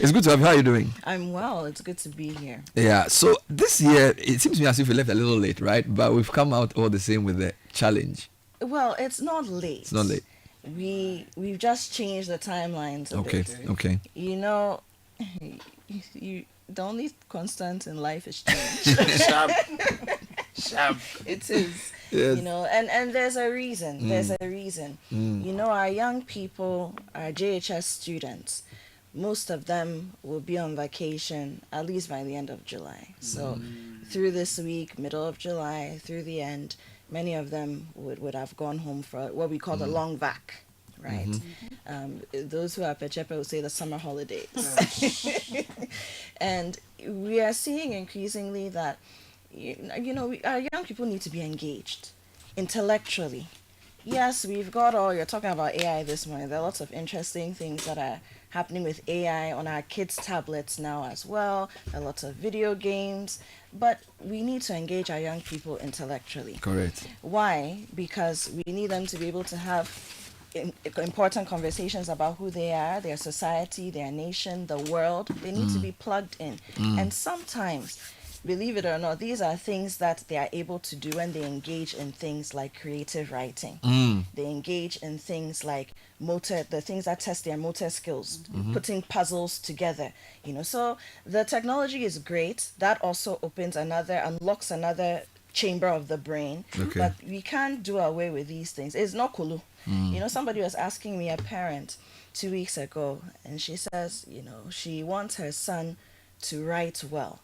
It's good to have you. How are you doing? I'm well. It's good to be here. Yeah. So this year, it seems to me as if we left a little late, right? But we've come out all the same with the challenge. Well, it's not late. It's not late. We've just changed the timelines a Okay. bit. Okay. You know, you the only constant in life is change. Sharp. Sharp. It is. Yes. You know, and there's a reason. There's a reason. Mm. You know, our young people, our JHS students, most of them will be on vacation at least by the end of July. So through this week, middle of July, through the end, many of them would have gone home for what we call the long vac, right? Those who are Pechepe would say the summer holidays. And we are seeing increasingly that, our young people need to be engaged intellectually. Yes, we've got you're talking about AI this morning. There are lots of interesting things that are happening with AI on our kids' tablets now as well. There are lots of video games. But we need to engage our young people intellectually. Correct. Why? Because we need them to be able to have important conversations about who they are, their society, their nation, the world. They need to be plugged in. And sometimes, believe it or not, these are things that they are able to do when they engage in things like creative writing. They engage in things like the things that test their motor skills, putting puzzles together. So the technology is great. That also unlocks another chamber of the brain. Okay. But we can't do away with these things. It's not kulu. Somebody was asking me, a parent, 2 weeks ago, and she says, she wants her son to write well.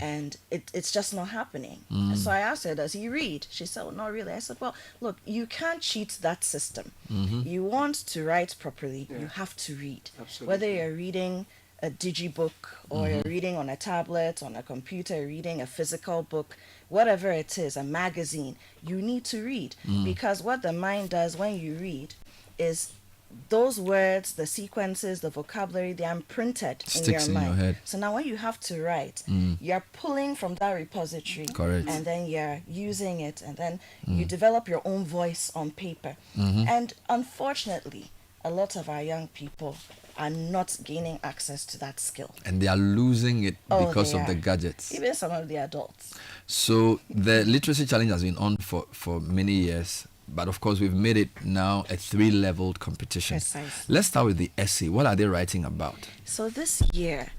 And it's just not happening. So I asked her, does he read? She said, oh, not really. I said, well, look, you can't cheat that system. You want to write properly, you have to read. Absolutely. Whether you're reading a digibook or you're reading on a tablet, on a computer, reading a physical book, whatever it is, a magazine, you need to read. Because what the mind does when you read is those words, the sequences, the vocabulary, they are imprinted in your Sticks in mind. your head. So now when you have to write, you're pulling from that repository. Correct. And then you're using it, and then you develop your own voice on paper. And unfortunately, a lot of our young people are not gaining access to that skill. And they are losing it because they of the are. gadgets. Even some of the adults. So the literacy challenge has been on for many years. But of course, we've made it now a 3-leveled competition. Precisely. Let's start with the essay. What are they writing about? So this year,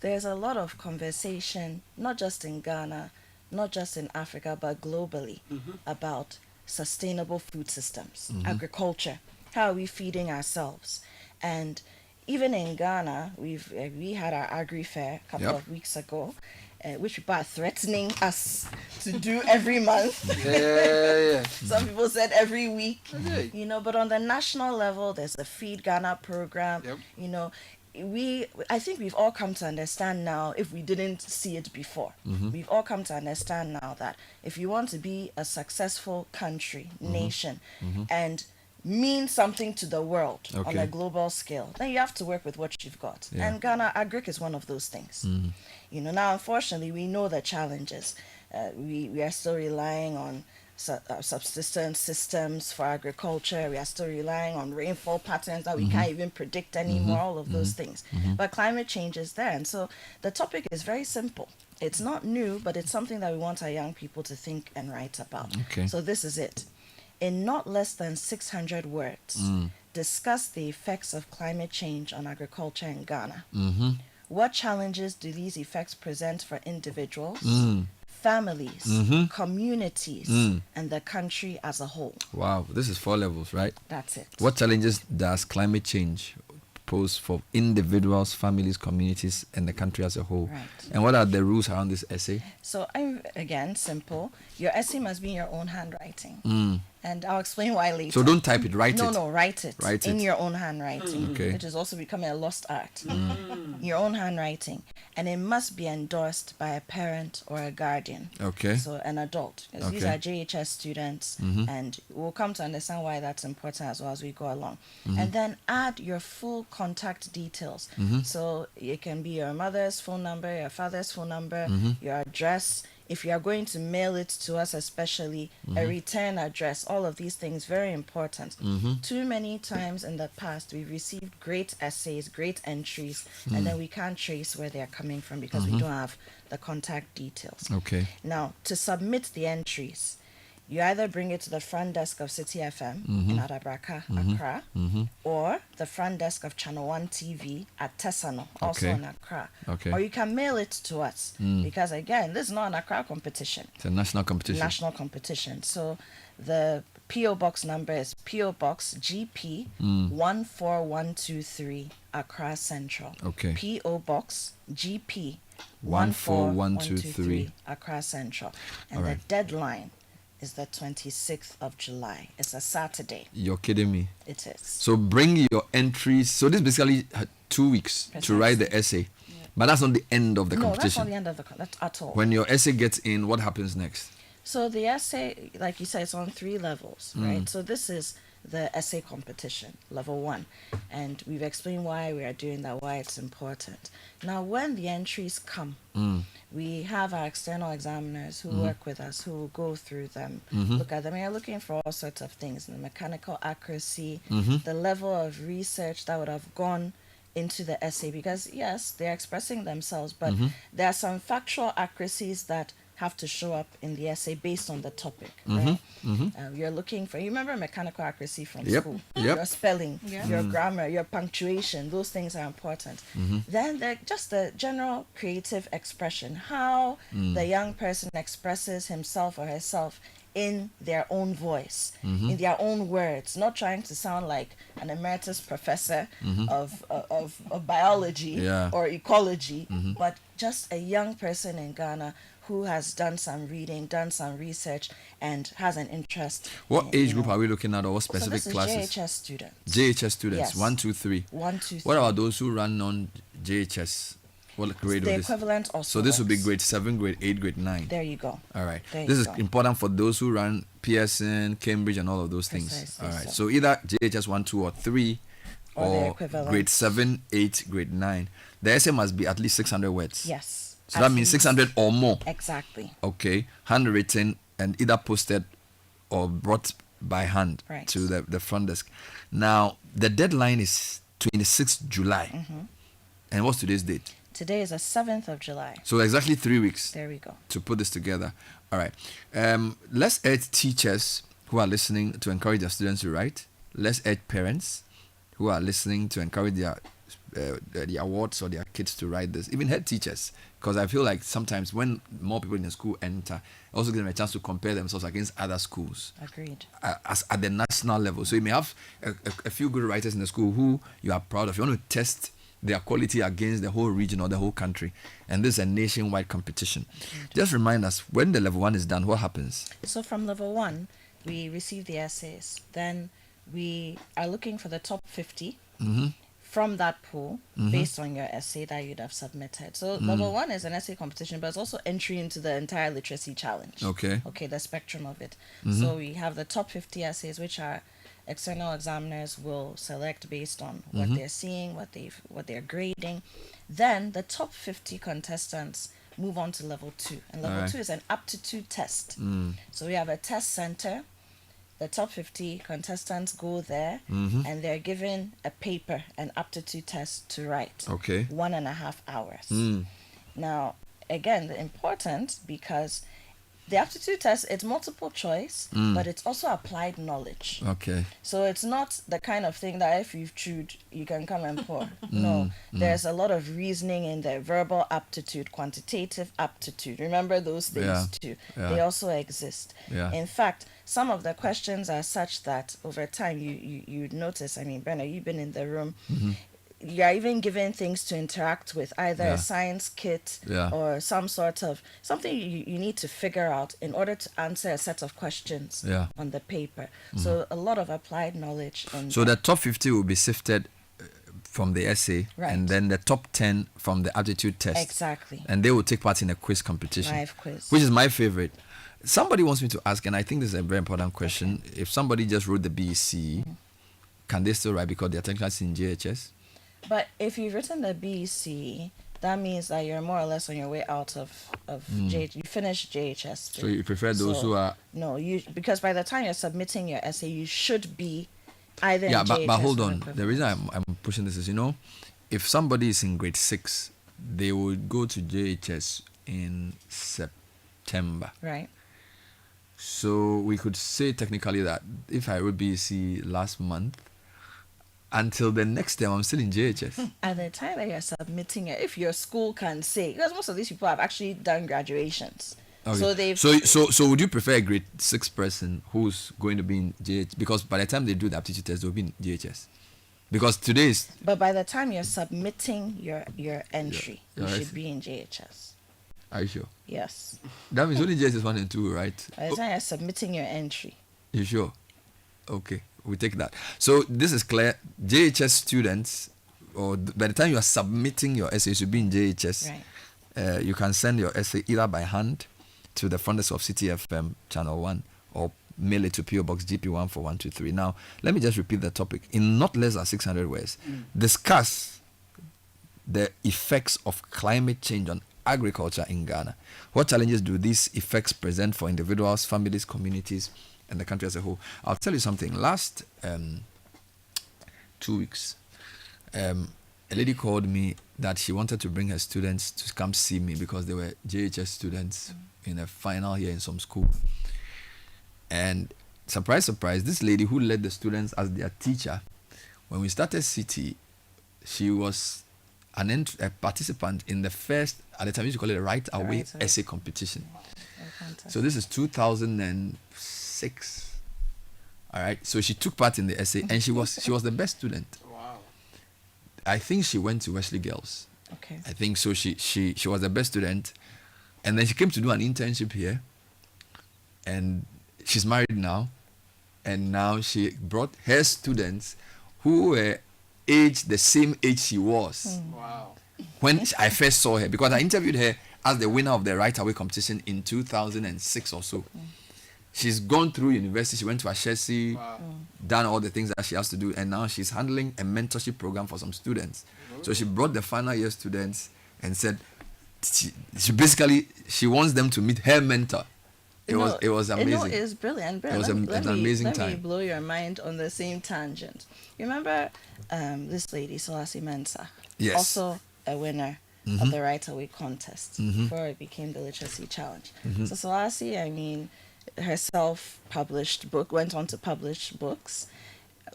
there's a lot of conversation, not just in Ghana, not just in Africa, but globally, about sustainable food systems, agriculture. How are we feeding ourselves? And even in Ghana, we had our agri fair a couple of weeks ago, which people are threatening us to do every month. Yeah. Some people said every week. Okay. But on the national level, there's a Feed Ghana program. Yep. I think we've all come to understand now, if we didn't see it before, we've all come to understand now that if you want to be a successful country, nation, and mean something to the world on a global scale, then you have to work with what you've got. Yeah. And Ghana Agric is one of those things. Now, unfortunately, we know the challenges. We are still relying on subsistence systems for agriculture. We are still relying on rainfall patterns that we can't even predict anymore, all of those things. But climate change is there. And so the topic is very simple. It's not new, but it's something that we want our young people to think and write about. Okay. So this is it. In not less than 600 words, discuss the effects of climate change on agriculture in Ghana. What challenges do these effects present for individuals, families, communities, and the country as a whole? Wow, this is 4 levels, right? That's it. What challenges does climate change pose for individuals, families, communities, and the country as a whole? Right. And what are the rules around this essay? So, again, simple. Your essay must be in your own handwriting. And I'll explain why later. So don't type it, write it. No, write it. Write in it. your own handwriting, Okay. which is also becoming a lost art. Your own handwriting. And it must be endorsed by a parent or a guardian. Okay. So an adult. Because these are JHS students, and we'll come to understand why that's important as well as we go along. And then add your full contact details. So it can be your mother's phone number, your father's phone number, your address, if you are going to mail it to us, especially a return address, all of these things, very important. Too many times in the past, we've received great essays, great entries, and then we can't trace where they're coming from because we don't have the contact details. Okay. Now, to submit the entries, you either bring it to the front desk of City FM in Adabraka, Accra, or the front desk of ChannelOne TV at Tesano, also Okay. in Accra. Okay. Or you can mail it to us because, again, this is not an Accra competition. It's a national competition. National competition. So the PO Box number is PO Box GP 14123 Accra Central. Okay. PO Box GP 14123 Accra Central. And All right. the deadline is the 26th of July. It's a Saturday. You're kidding me. It is. So bring your entries. So this basically 2 weeks to write the essay. But that's not the end of the No, that's competition. not the end of the that's at all. When your essay gets in, what happens next? So the essay, like you said, it's on 3 levels, right? So this is the essay competition, level 1. And we've explained why we are doing that, why it's important. Now, when the entries come, we have our external examiners who work with us, who will go through them, look at them. We are looking for all sorts of things, the mechanical accuracy, the level of research that would have gone into the essay, because yes, they're expressing themselves, but there are some factual accuracies that have to show up in the essay based on the topic, right? You're looking for, you remember mechanical accuracy from school, your spelling, your grammar, your punctuation, those things are important. Then just the general creative expression, how the young person expresses himself or herself in their own voice, in their own words, not trying to sound like an emeritus professor of biology or ecology, but just a young person in Ghana who has done some reading, done some research, and has an interest. What age group are we looking at, or what specific so this classes? is JHS students. JHS students, Yes. 1, 2, 3. 1, 2, 3. What about those who run on JHS? What grade The of this? equivalent also. So this would be works. grade 7, grade 8, grade 9. There you go. All right. There This you is go. important for those who run Pearson, Cambridge, and all of those things. Precisely All right. so. So either JHS 1, 2, or 3, Or the or equivalent. grade 7, 8, grade 9. The essay must be at least 600 words. Yes. So that At means least. 600 or more. Exactly. Okay. Handwritten and either posted or brought by hand Right. to the front desk. Now, the deadline is 26th July. And what's today's date? Today is the 7th of July. So exactly 3 weeks There we go. to put this together. All right. Let's urge teachers who are listening to encourage their students to write. Let's urge parents who are listening to encourage their awards or their kids to write this. Even head teachers, because I feel like sometimes when more people in the school enter, also give them a chance to compare themselves against other schools. Agreed. As at the national level. So you may have a few good writers in the school who you are proud of. You want to test their quality against the whole region or the whole country. And this is a nationwide competition. Just remind us, when the level 1 is done, what happens? So from level 1, we receive the essays. Then we are looking for the top 50 from that pool based on your essay that you'd have submitted. So level 1 is an essay competition, but it's also entry into the entire literacy challenge. Okay. Okay, the spectrum of it. So we have the top 50 essays, which are external examiners will select based on what they're seeing, what they're grading. Then the top 50 contestants move on to level 2, and level Alright. 2 is an aptitude test. So we have a test center. The top 50 contestants go there, and they're given a paper, an aptitude test to write. Okay. 1.5 hours. Now, again, important because the aptitude test, it's multiple choice, but it's also applied knowledge. Okay. So it's not the kind of thing that if you've chewed, you can come and pour. No, there's a lot of reasoning in there, verbal aptitude, quantitative aptitude. Remember those things too. Yeah. They also exist. Yeah. In fact, some of the questions are such that over time you'd notice, I mean, Brenna, you've been in the room, you're even given things to interact with, either a science kit or some sort of something you need to figure out in order to answer a set of questions on the paper. So a lot of applied knowledge. So the top 50 will be sifted from the essay, Right. and then the top 10 from the aptitude test. Exactly. And they will take part in a quiz competition. Live quiz. Which is my favorite. Somebody wants me to ask, and I think this is a very important question. If somebody just wrote the BEC, can they still write because they're technically in JHS? But if you've written the BEC, that means that you're more or less on your way out of you finished JHS. So you prefer those So, who are... No, because by the time you're submitting your essay, you should be either Yeah, in but JHS hold or on. The equivalent. reason I'm pushing this is, if somebody is in grade 6, they would go to JHS in September. Right. So we could say technically that if I wrote BC last month, until the next term, I'm still in JHS. At the time that you're submitting it, if your school can say, because most of these people have actually done graduations. Okay. So they've So would you prefer a grade 6 person who's going to be in JHS? Because by the time they do the aptitude test, they'll be in JHS. Because today is... But by the time you're submitting your entry, Yeah, you I should see. be in JHS. Are you sure? Yes. That means only JHS 1 and 2, right? By the time you're submitting your entry. You sure? Okay, we take that. So this is clear. JHS students, or by the time you are submitting your essay, you should be in JHS. Right. You can send your essay either by hand to the front desk of City FM Channel 1 or mail it to PO Box GP 14123. Now, let me just repeat the topic. In not less than 600 words, discuss the effects of climate change on agriculture in Ghana. What challenges do these effects present for individuals, families, communities, and the country as a whole? I'll tell you something. Last 2 weeks, a lady called me that she wanted to bring her students to come see me because they were JHS students in a final year in some school. And surprise, surprise, this lady who led the students as their teacher, when we started City, she was a participant in the first, at the time we used to call it a right away essay competition. So this is 2006. All right. So she took part in the essay and she was the best student. Wow. I think she went to Wesley Girls. Okay. I think so. She was the best student, and then she came to do an internship here, and she's married now, and now she brought her students who were aged the same age she was Wow. when I first saw her, because I interviewed her as the winner of the right away competition in 2006 or so. She's gone through university. She went to Ashesi, Wow. done all the things that she has to do, and now she's handling a mentorship program for some students. So she brought the final year students and said she basically wants them to meet her mentor. It was amazing. It was brilliant. It was an amazing Let me time. blow your mind on the same tangent. You remember this lady, Selassie Mensah? Yes. Also a winner of the Right Away contest before it became the Literacy Challenge. So Selassie, herself went on to publish books,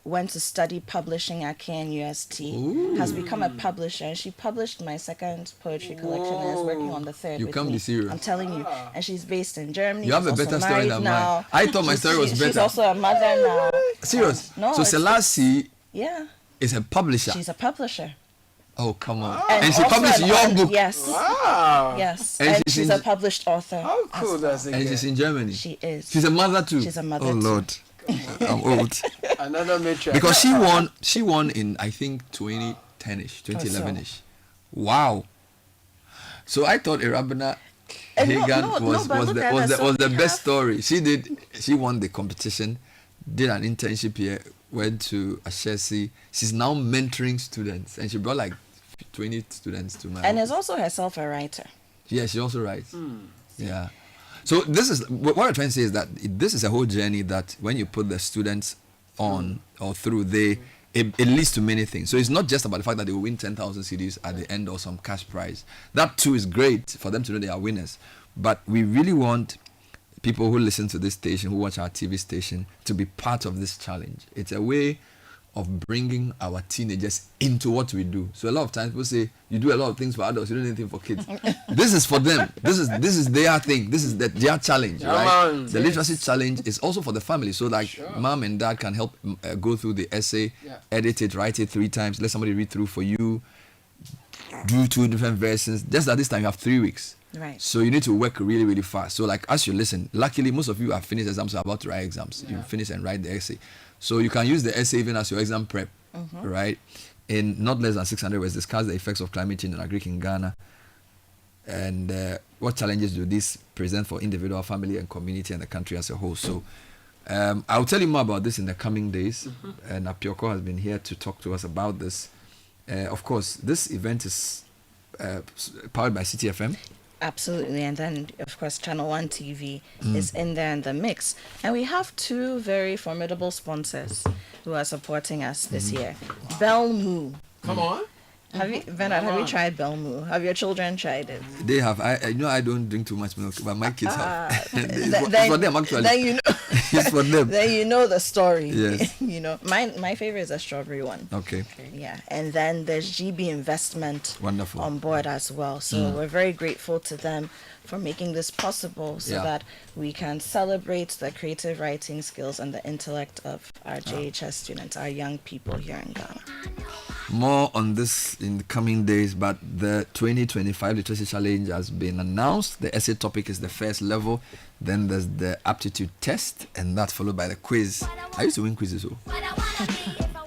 went to study publishing at KNUST, has become a publisher, and she published my second poetry collection and is working on the third You with can't me. be serious. I'm telling you. And she's based in Germany. You have She's a better also story married than now. mine. I thought my story was She's better. also a mother now. Serious? No, So it's- Selassie Yeah, is a publisher. she's a publisher. Oh, come on. And she also published an your author. book. Yes. Wow. Yes. And And she's she's in- a published author. How cool does it And get? she's in Germany. She is. She's a mother too. She's a mother Oh too. Lord, I'm old. Another matriarch. Because she won in I think 2010ish, 2011ish. Wow. So I thought Irabena Hagan was the best story. She won the competition, did an internship here, went to Ashesi. She's now mentoring students, and she brought like 20 students to my And office. is also herself a writer. Yeah, she also writes. Yeah. So this is what I'm trying to say is that this is a whole journey that when you put the students on or through, it leads to many things. So it's not just about the fact that they will win 10,000 CDs at the end or some cash prize. That too is great for them to know they are winners. But we really want people who listen to this station, who watch our TV station, to be part of this challenge. It's a way of bringing our teenagers into what we do. So a lot of times people say, you do a lot of things for adults, you don't do anything for kids. This is for them. This is their thing. This is their challenge, Yeah, right? man. The literacy challenge is also for the family. So like Sure. mom and dad can help go through the essay, edit it, write it 3 times, let somebody read through for you, do 2 different versions. Just at this time you have 3 weeks. Right. So you need to work really, really fast. So like as you listen, luckily most of you have finished exams, are about to write exams. You finish and write the essay. So you can use the essay even as your exam prep, right? In not less than 600 words, discuss the effects of climate change on agriculture in Ghana, and what challenges do these present for individual, family, and community, and the country as a whole. So I'll tell you more about this in the coming days. And Apioko has been here to talk to us about this. Of course, this event is powered by CTFM. Absolutely, and then of course ChannelOne TV is in there in the mix, and we have two very formidable sponsors who are supporting us this year. Belmu. Come on. Have you, Bernard? Have you tried Belmu? Have your children tried it? They have. I know I don't drink too much milk, but my kids have. It's Then- for them actually. Then you know. It's for them. Then you know the story. Yes. You know, my favorite is a strawberry one. Okay. Yeah, and then there's GB Investment Wonderful. on board as well. So we're very grateful to them for making this possible so Yeah. that we can celebrate the creative writing skills and the intellect of our JHS students, our young people here in Ghana. More on this in the coming days, but the 2025 Literacy Challenge has been announced. The essay topic is the first level. Then there's the aptitude test, and that's followed by the quiz. I used to win quizzes. Oh.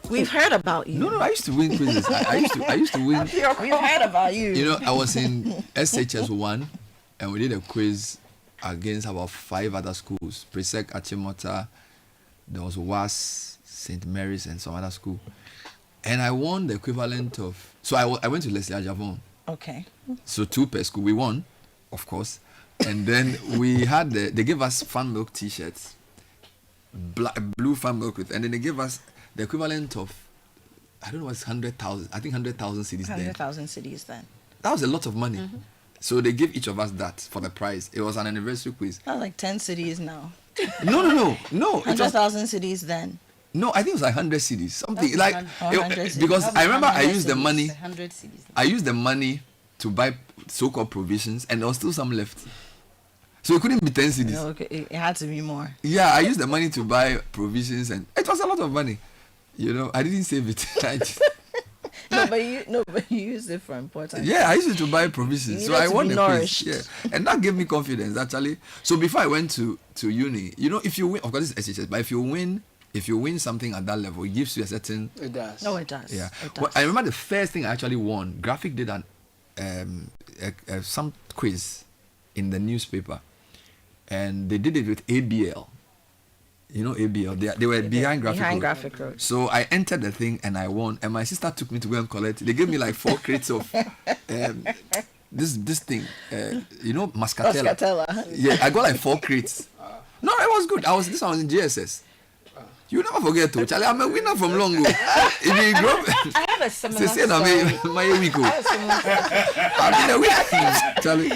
We've heard about you. No, I used to win quizzes. I used to win. We've heard about you. You know, I was in SHS 1, and we did a quiz against about 5 other schools. Presec, Achimota, there was WAS, St. Mary's, and some other school. And I won the equivalent of... So I went to Leslie Ajavon. Okay. So 2 per school. We won, of course. And then we had they gave us Fan Milk t-shirts, blue Fan Milk with, and then they gave us the equivalent of, I don't know, what's 100,000. I think 100,000 CDs then. 100,000 cities then. That was a lot of money. So they gave each of us that for the prize. It was an anniversary quiz. Not like 10 cities now. No. It was, 100,000 cities then. no, I think it was like 100 CDs. Something like, 100 CDs. because I remember I used the money. 100 CDs. I used the money to buy so-called provisions, and there was still some left. So it couldn't be 10 CDs. No, okay, it had to be more. Yeah, I used the money to buy provisions, and it was a lot of money. You know, I didn't save it. No, but you used it for important. Yeah, I used it to buy provisions. You So needed I to won be the quiz. nourished. Yeah. And that gave me confidence actually. So before I went to uni, you know, if you win, of course it's SHS, but if you win something at that level, it gives you a certain It does. No, it does. yeah. It does. Well, I remember the first thing I actually won. Graphic did some quiz in the newspaper, and they did it with ABL. You know ABL. They were behind Graphic. Behind Road. Graphic Road. So I entered the thing and I won. And my sister took me to go and collect. They gave me like 4 crates of this thing. You know, Muscatella. Muscatella. Yeah, I got like 4 crates. No, it was good. This one was in JHS. You never forget to Charlie. I'm a winner from Longo. If you grow, I have a similar say story. my week. I have a similar story. I've been a winner, Charlie.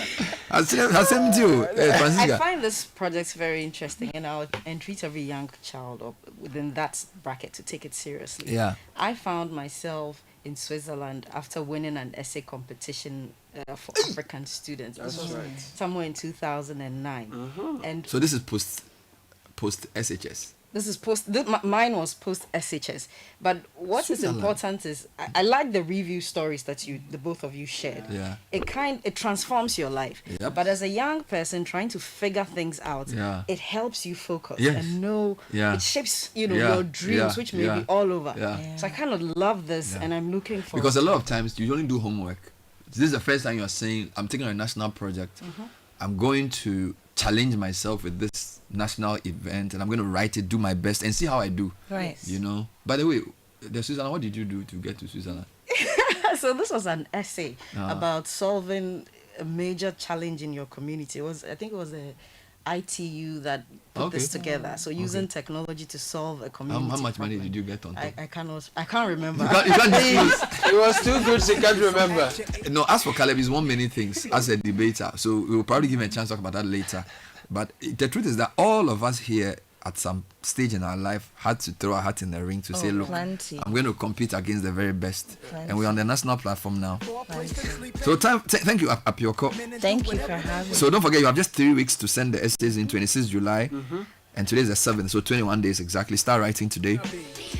I sent to you, I Francisca. find this project very interesting, and I would entreat every young child up within that bracket to take it seriously. Yeah. I found myself in Switzerland after winning an essay competition for African students. That's This was right. somewhere in 2009. And So this is post SHS. this is mine was post SHS. But what is Switzerland. important is I like the review stories that the both of you shared. Yeah. It transforms your life. Yep. But as a young person trying to figure things out, Yeah. it helps you focus Yes. and know. Yeah. It shapes Yeah. your dreams, Yeah. which may Yeah. be all over. Yeah. So I kind of love this, Yeah. and I'm looking for Because a lot of times you only do homework. This is the first time you're saying, I'm taking on a national project. I'm going to challenge myself with this national event, and I'm going to write it, do my best, and see how I do. Right. You know. By the way, the Switzerland, what did you do to get to Switzerland? So this was an essay Ah. about solving a major challenge in your community. I think it was a ITU that put this Okay. together. So using technology to solve a How community. much money problem. did you get on top? I can't remember. You can't disclose. It was too good, she can't remember. No, as for Caleb, he's won many things as a debater. So we'll probably give him a chance to talk about that later. But the truth is that all of us here at some stage in our life had to throw our hat in the ring to say, look, plenty. I'm going to compete against the very best. Plenty. And we're on the national platform now. So thank you, Apioko. Thank you for having me. So don't forget, you have just 3 weeks to send the essays in 26 July. And today is the 7th, so 21 days exactly. Start writing today.